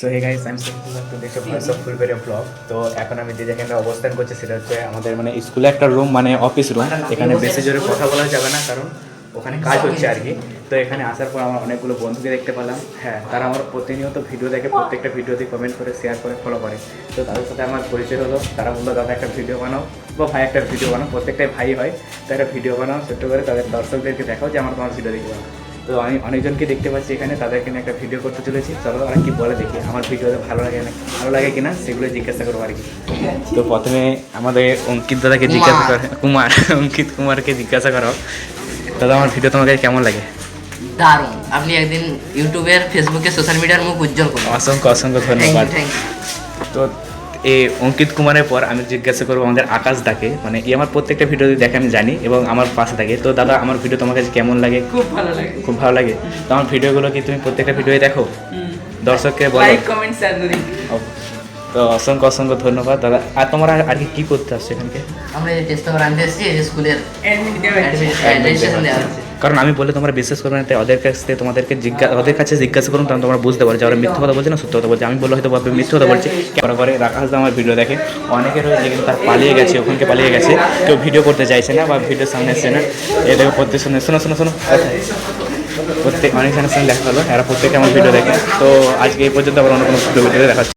So hey guys I am simple to দেখো voice of Fulberia blog. তো এখন আমি যে যেখানে অবস্থান করছি সেটা হচ্ছে আমাদের মানে স্কুলে একটা রুম, মানে অফিস রুম। এখানে বেশি জোরে কথা বলা যাবে না, কারণ ওখানে কাজ হচ্ছে আর কি। তো এখানে আসার পর আমার অনেকগুলো বন্ধুকে দেখতে পেলাম। হ্যাঁ, তারা আমার প্রতিনিয়ত ভিডিও দেখে, প্রত্যেকটা ভিডিওতে কমেন্ট করে, শেয়ার করে, ফলো করে। তো তাদের সাথে আমার পরিচয় হলো। তারা বললো দাদা একটা ভিডিও বানাও, বা ভাই একটা ভিডিও বানাও, প্রত্যেকটাই ভাই হয়। তো একটা ভিডিও বানাও ছোট্ট করে, তাদের দর্শকদেরকে দেখাও যে আমার তোমার ভিডিও দেখে বানাও। তো আমি অনেকজনকে দেখতে পাচ্ছি এখানে, তাদেরকে নিয়ে একটা ভিডিও করতে চলেছি। চলো আর কি বলে দেখি আমার ভিডিওতে ভালো লাগে কিনা সেগুলো জিজ্ঞাসা করবো আর কি। তো প্রথমে আমাদের অঙ্কিত দাদাকে জিজ্ঞাসা করে, অঙ্কিত কুমারকে জিজ্ঞাসা করো, দাদা আমার ভিডিও তোমাকে কেমন লাগে? দারুণ, আপনি একদিন ইউটিউবের, ফেসবুকে, সোশ্যাল মিডিয়ার মুখ উজ্জ্বল করুন। অসংখ্য অসংখ্য ধন্যবাদ। তো এই অঙ্কিত কুমারের পর আমি জিজ্ঞাসা করবো আমাদের আকাশ দাকে, মানে এই আমার প্রত্যেকটা ভিডিও দেখে আমি জানি এবং আমার পাশে থাকে। তো দাদা আমার ভিডিও তোমার কাছে কেমন লাগে? খুব ভালো লাগে। খুব ভালো লাগে। তো আমার ভিডিওগুলো কি তুমি প্রত্যেকটা ভিডিওই দেখো? দর্শককে বলো। লাইক, কমেন্ট, শেয়ার করি। তো অসংখ্য অসংখ্য ধন্যবাদ দাদা। আর তোমরা আর কি করতে আসছো এখানকে? আমরা এই টেস্ট পেপার আনতে এসেছি, এই স্কুলের অ্যাডমিশন দেওয়া হচ্ছে। কারণ আমি বলে তোমরা বিশ্বাস করবে না, তাই ওদের কাছ থেকে ওদের কাছে জিজ্ঞাসা করুন, তখন তোমরা বুঝতে পারো যে ওরা মিথ্যা কথা বলছে না সত্য কথা বলছে। আমি বললে হয়তো ভাববে মিথ্যা কথা বলছে। ক্যামেরা করে রাখাস আমার ভিডিও দেখে, অনেকের হয়েছে কিন্তু তার পালিয়ে গেছে, ওখানকে পালিয়ে গেছে, কেউ ভিডিও করতে চাইছে না বা ভিডিওর সামনে এসছে না। এদের প্রত্যেক শোনো প্রত্যেক অনেক জনের সঙ্গে দেখা হলো, এরা প্রত্যেকে আমার ভিডিও দেখে। তো আজকে এই পর্যন্ত আবার অন্য কোনো ভিডিও দেখা